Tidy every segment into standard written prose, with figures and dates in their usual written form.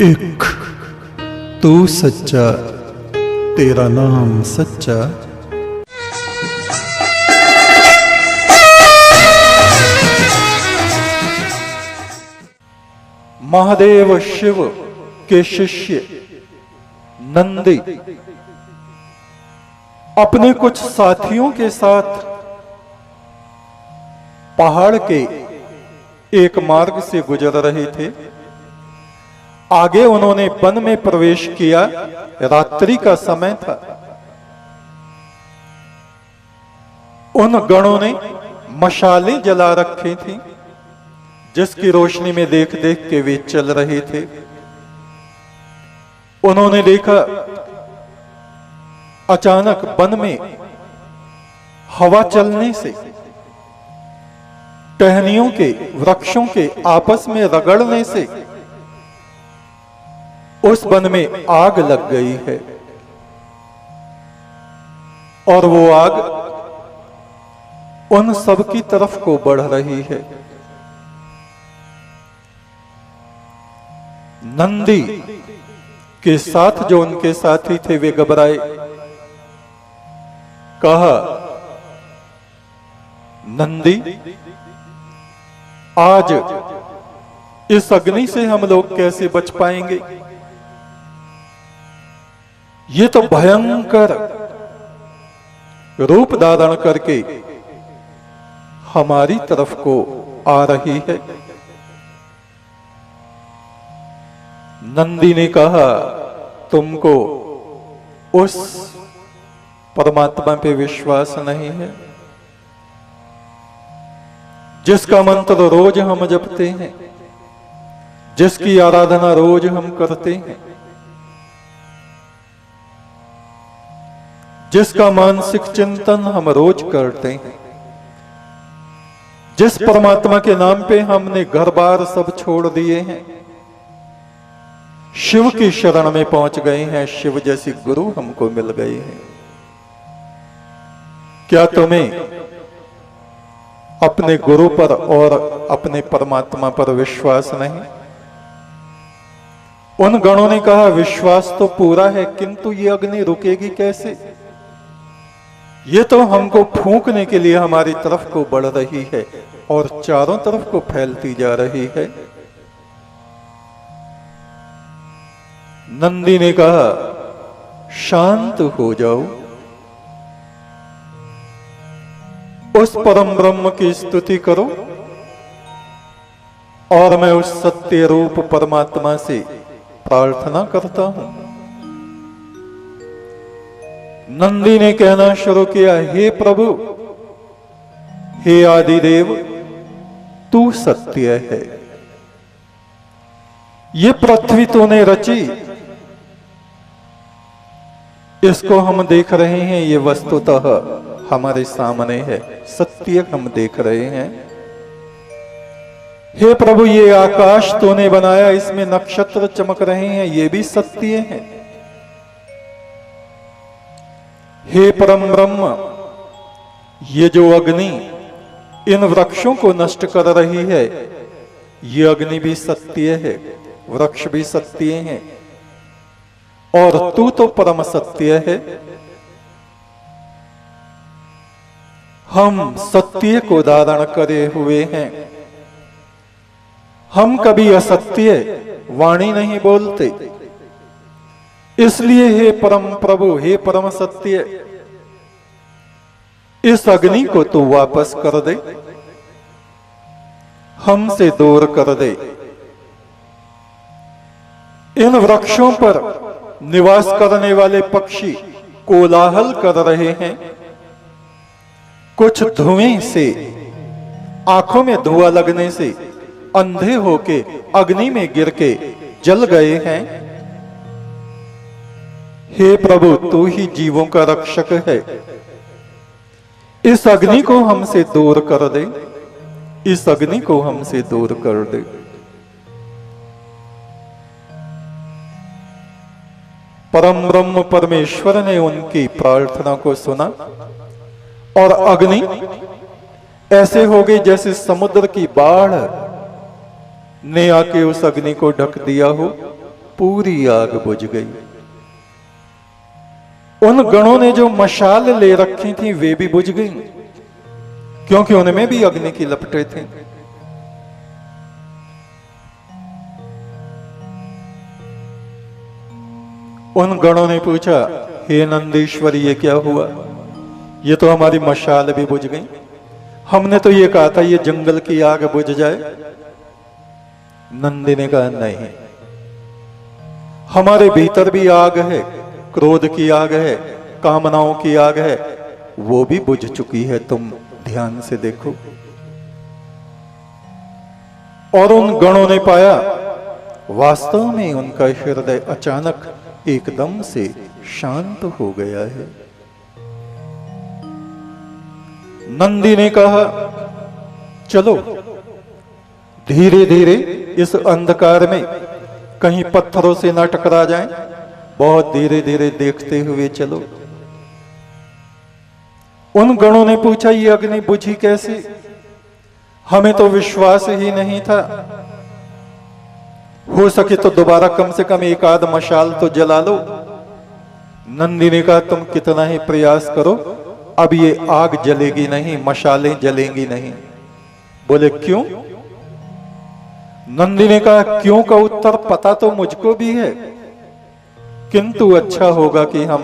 एक तू सच्चा, तेरा नाम सच्चा। महादेव शिव के शिष्य नंदी अपने कुछ साथियों के साथ पहाड़ के एक मार्ग से गुजर रहे थे। आगे उन्होंने वन में प्रवेश किया। रात्रि का समय था। उन गणों ने मशालें जला रखी थी, जिसकी रोशनी में देख देख के वे चल रहे थे। उन्होंने देखा अचानक वन में हवा चलने से टहनियों के वृक्षों के आपस में रगड़ने से उस वन में आग लग गई है और वो आग उन सब की तरफ को बढ़ रही है। नंदी के साथ जो उनके साथी थे वे घबराए। कहा, नंदी, आज इस अग्नि से हम लोग कैसे बच पाएंगे? ये तो भयंकर रूप धारण करके हमारी तरफ को आ रही है। नंदी ने कहा, तुमको उस परमात्मा पे विश्वास नहीं है जिसका मंत्र रोज हम जपते हैं, जिसकी आराधना रोज हम करते हैं, जिसका मानसिक चिंतन हम रोज करते हैं, जिस परमात्मा के नाम पे हमने घर बार सब छोड़ दिए हैं, शिव की शरण में पहुंच गए हैं, शिव जैसी गुरु हमको मिल गए हैं। क्या तुम्हें अपने गुरु पर और अपने परमात्मा पर विश्वास नहीं? उन गणों ने कहा, विश्वास तो पूरा है, किंतु ये अग्नि रुकेगी कैसे? ये तो हमको फूंकने के लिए हमारी तरफ को बढ़ रही है और चारों तरफ को फैलती जा रही है। नंदी ने कहा, शांत हो जाओ, उस परम ब्रह्म की स्तुति करो और मैं उस सत्य रूप परमात्मा से प्रार्थना करता हूं। नंदी ने कहना शुरू किया, हे प्रभु, हे आदिदेव, तू सत्य है। ये पृथ्वी तूने रची, इसको हम देख रहे हैं, ये वस्तुतः हमारे सामने है, सत्य हम देख रहे हैं। हे प्रभु, ये आकाश तूने बनाया, इसमें नक्षत्र चमक रहे हैं, ये भी सत्य है। हे परम ब्रह्म, ये जो अग्नि इन वृक्षों को नष्ट कर रही है, ये अग्नि भी सत्य है, वृक्ष भी सत्य हैं, और तू तो परम सत्य है। हम सत्य को धारण करे हुए हैं, हम कभी असत्य वाणी नहीं बोलते। इसलिए हे परम प्रभु, हे परम सत्य, इस अग्नि को तू वापस कर दे, हमसे दूर कर दे। इन वृक्षों पर निवास करने वाले पक्षी कोलाहल कर रहे हैं, कुछ धुएं से, आंखों में धुआं लगने से अंधे होके अग्नि में गिर के जल गए हैं। हे प्रभु, तू ही जीवों का रक्षक है, इस अग्नि को हमसे दूर कर दे, इस अग्नि को हमसे दूर कर दे। परम ब्रह्म परमेश्वर ने उनकी प्रार्थना को सुना और अग्नि ऐसे हो गई जैसे समुद्र की बाढ़ ने आके उस अग्नि को ढक दिया हो, पूरी आग बुझ गई। उन गणों ने जो मशाल ले रखी थी वे भी बुझ गई, क्योंकि उनमें भी अग्नि की लपटें थीं। उन गणों ने पूछा, हे नंदीश्वर ये क्या हुआ? ये तो हमारी मशाल भी बुझ गई। हमने तो ये कहा था ये जंगल की आग बुझ जाए। नंदी ने कहा नहीं, हमारे भीतर भी आग है, क्रोध की आग है, कामनाओं की आग है, वो भी बुझ चुकी है, तुम ध्यान से देखो। और उन गणों ने पाया वास्तव में उनका हृदय अचानक एकदम से शांत हो गया है। नंदी ने कहा, चलो धीरे धीरे इस अंधकार में कहीं पत्थरों से ना टकरा जाएं, बहुत धीरे धीरे देखते हुए चलो। उन गणों ने पूछा, ये अग्नि बुझी कैसे? हमें तो विश्वास ही नहीं था। हो सके तो दोबारा कम से कम एक आध मशाल तो जला लो। नंदी ने कहा, तुम कितना ही प्रयास करो, अब ये आग जलेगी नहीं, मशालें जलेंगी नहीं। बोले क्यों? नंदी ने कहा, क्यों का उत्तर पता तो मुझको भी है, किंतु अच्छा होगा कि हम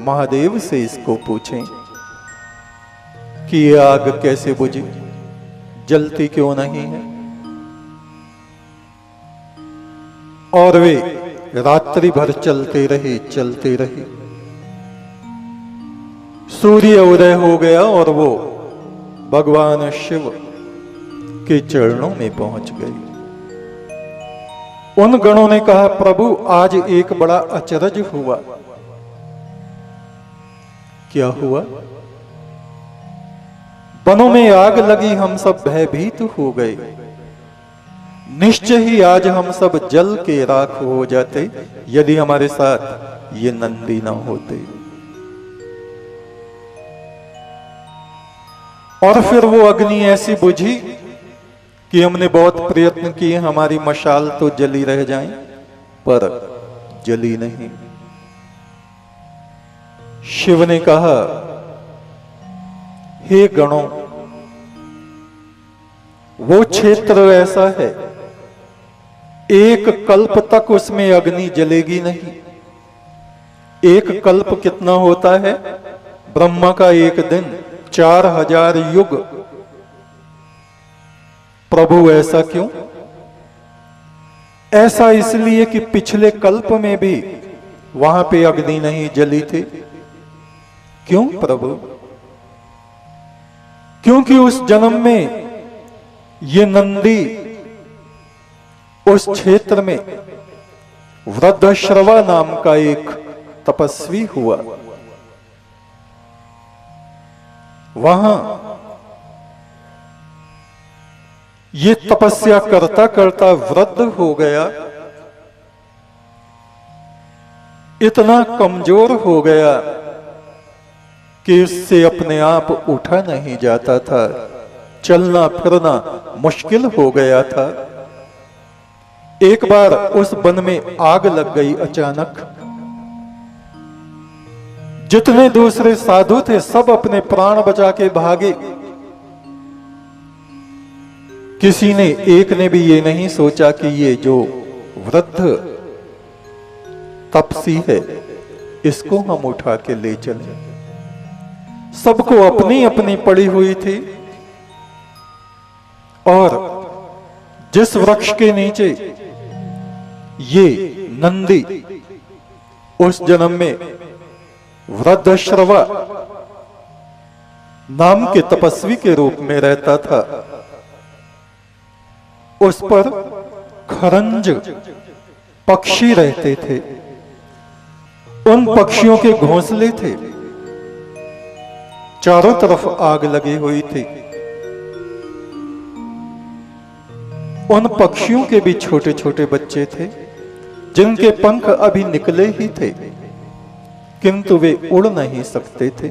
महादेव से इसको पूछें कि ये आग कैसे बुझी, जलती क्यों नहीं है। और वे रात्रि भर चलते रहे। सूर्य उदय हो गया और वो भगवान शिव के चरणों में पहुंच गई। उन गणों ने कहा, प्रभु आज एक बड़ा अचरज हुआ। क्या हुआ? वनों में आग लगी, हम सब भयभीत हो गए। निश्चय ही आज हम सब जल के राख हो जाते यदि हमारे साथ ये नंदी न होते। और फिर वो अग्नि ऐसी बुझी कि हमने बहुत प्रयत्न किए, हमारी मशाल तो जली रह जाए, पर जली नहीं। शिव ने कहा, हे गणों, वो क्षेत्र ऐसा है, एक कल्प तक उसमें अग्नि जलेगी नहीं। एक कल्प कितना होता है? ब्रह्मा का एक दिन 4000 युग। प्रभु ऐसा क्यों? ऐसा इसलिए कि पिछले कल्प में भी वहां पे अग्नि नहीं जली थी। क्यों प्रभु? क्योंकि उस जन्म में ये नंदी उस क्षेत्र में वृद्धश्रवा नाम का एक तपस्वी हुआ। वहां ये तपस्या करता करता वृद्ध हो गया, इतना कमजोर हो गया कि इससे अपने आप उठा नहीं जाता था, चलना फिरना मुश्किल हो गया था। एक बार उस वन में आग लग गई अचानक। जितने दूसरे साधु थे सब अपने प्राण बचा के भागे। किसी ने, एक ने भी ये नहीं सोचा कि ये जो वृद्ध तपसी है इसको हम उठा के ले चलें। सबको अपनी अपनी पड़ी हुई थी। और जिस वृक्ष के नीचे ये नंदी उस जन्म में वृद्धश्रवा नाम के तपस्वी के रूप में रहता था, उस पर खरंज पक्षी रहते थे। उन पक्षियों के घोंसले थे, चारों तरफ आग लगी हुई थी। उन पक्षियों के भी छोटे छोटे बच्चे थे जिनके पंख अभी निकले ही थे, किंतु वे उड़ नहीं सकते थे।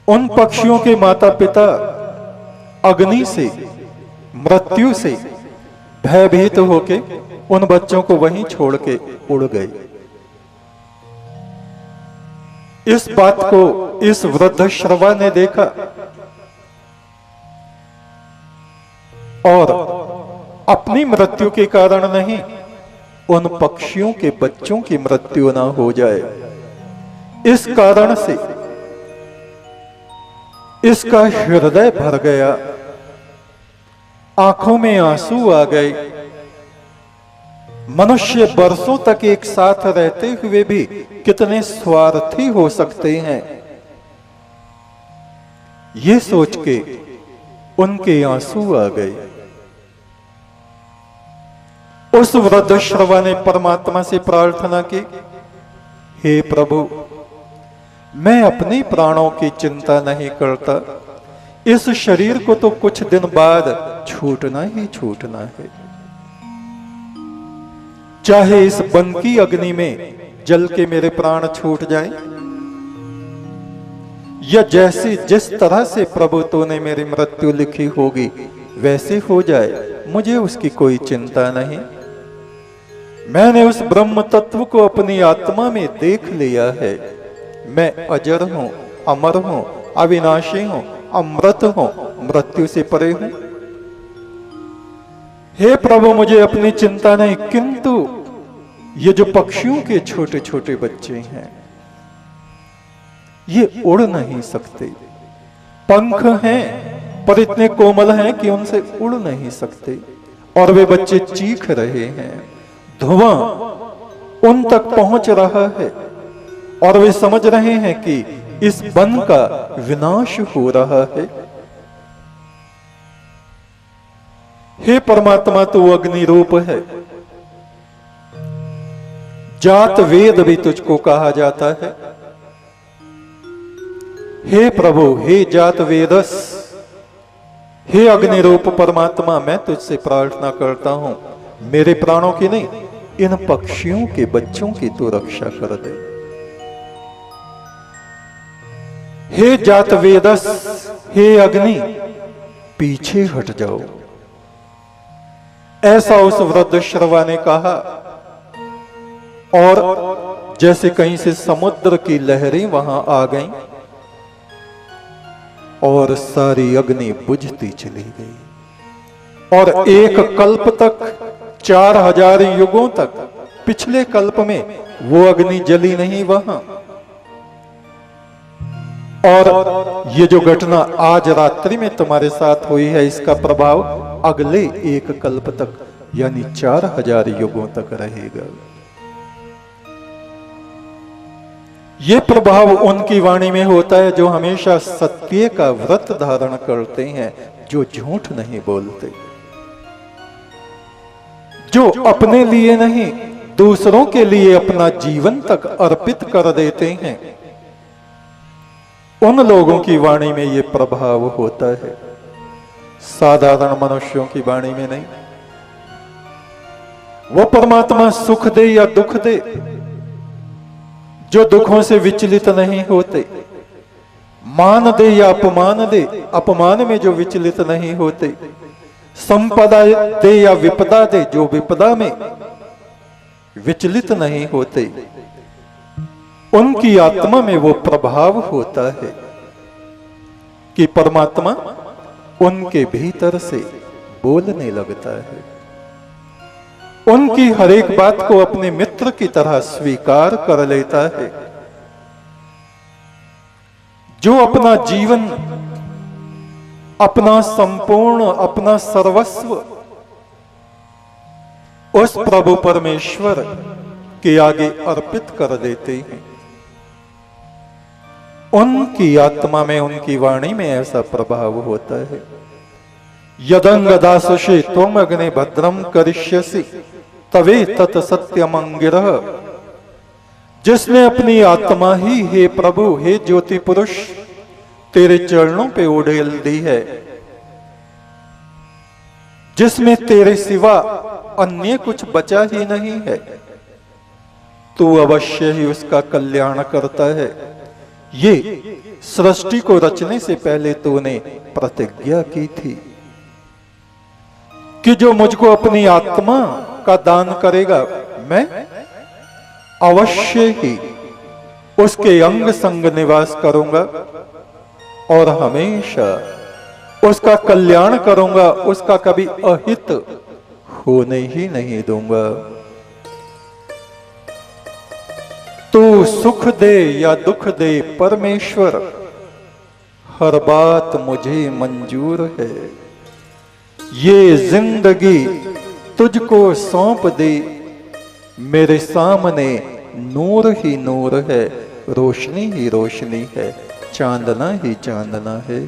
उन पक्षियों के माता पिता अग्नि से, मृत्यु से भयभीत होके उन बच्चों को वहीं छोड़ के उड़ गए। इस बात को इस वृद्ध श्रवा ने देखा और अपनी मृत्यु के कारण नहीं, उन पक्षियों के बच्चों की मृत्यु ना हो जाए, इस कारण से इसका हृदय भर गया, आंखों में आंसू आ गए। मनुष्य बरसों तक एक साथ रहते हुए भी कितने स्वार्थी हो सकते हैं, ये सोच के उनके आंसू आ गए। उस वृद्ध श्रवा ने परमात्मा से प्रार्थना की, हे प्रभु, मैं अपने प्राणों की चिंता नहीं करता, इस शरीर को तो कुछ दिन बाद छूटना ही छूटना है। चाहे इस वन की अग्नि में जल के मेरे प्राण छूट जाएं, या जैसे जिस तरह से प्रभु तूने मेरी मृत्यु लिखी होगी वैसे हो जाए, मुझे उसकी कोई चिंता नहीं। मैंने उस ब्रह्म तत्व को अपनी आत्मा में देख लिया है। मैं अजर हूं, अमर हूं, अविनाशी हूं, अमृत हूं, मृत्यु से परे हूं। हे प्रभु, मुझे अपनी चिंता नहीं, किंतु ये जो पक्षियों के छोटे छोटे बच्चे हैं, ये उड़ नहीं सकते। पंख हैं पर इतने कोमल हैं कि उनसे उड़ नहीं सकते, और वे बच्चे चीख रहे हैं। धुआं उन तक पहुंच रहा है और वे समझ रहे हैं कि इस वन का विनाश हो रहा है। हे परमात्मा, तू अग्नि रूप है। जात वेद भी तुझको कहा जाता है। हे प्रभु, हे जात वेदस, हे अग्नि रूप परमात्मा, मैं तुझसे प्रार्थना करता हूं, मेरे प्राणों की नहीं, इन पक्षियों के बच्चों की तू रक्षा कर दे। हे जात वेदस, हे अग्नि, पीछे हट जाओ। ऐसा उस वृद्ध श्रवा ने कहा, और जैसे कहीं से समुद्र की लहरें वहां आ गईं और सारी अग्नि बुझती चली गई, और एक कल्प तक, 4000 युगों तक, पिछले कल्प में वो अग्नि जली नहीं वहां। और ये जो घटना आज रात्रि में तुम्हारे साथ हुई है, इसका प्रभाव अगले एक कल्प तक, यानी 4000 युगों तक रहेगा। ये प्रभाव उनकी वाणी में होता है जो हमेशा सत्य का व्रत धारण करते हैं, जो झूठ नहीं बोलते, जो अपने लिए नहीं दूसरों के लिए अपना जीवन तक अर्पित कर देते हैं। उन लोगों की वाणी में ये प्रभाव होता है, साधारण मनुष्यों की वाणी में नहीं। वो परमात्मा सुख दे या दुख दे, जो दुखों से विचलित नहीं होते, मान दे या अपमान दे, अपमान में जो विचलित नहीं होते, संपदा दे या विपदा दे, जो विपदा में विचलित नहीं होते, उनकी आत्मा में वो प्रभाव होता है कि परमात्मा उनके भीतर से बोलने लगता है। उनकी हर एक बात को अपने मित्र की तरह स्वीकार कर लेता है। जो अपना जीवन, अपना संपूर्ण, अपना सर्वस्व उस प्रभु परमेश्वर के आगे अर्पित कर देते हैं, उनकी आत्मा में, उनकी वाणी में ऐसा प्रभाव होता है। यदंग दासुषे त्वम अग्नि भद्रम करिष्यसि तवे तत् सत्यमंगिरः। जिसने अपनी आत्मा ही, हे प्रभु, हे ज्योति पुरुष, तेरे चरणों पे उड़ेल दी है, जिसमें तेरे सिवा अन्य कुछ बचा ही नहीं है, तू अवश्य ही उसका कल्याण करता है। ये सृष्टि को रचने से पहले तूने प्रतिज्ञा की थी कि जो मुझको अपनी आत्मा का दान करेगा, मैं अवश्य ही उसके अंग संग निवास करूंगा और हमेशा उसका कल्याण करूंगा, उसका कभी अहित होने ही नहीं दूंगा। तू सुख दे या दुख दे परमेश्वर, हर बात मुझे मंजूर है। ये जिंदगी तुझको सौंप दे, मेरे सामने नूर ही नूर है, रोशनी ही रोशनी है, चांदना ही चांदना है।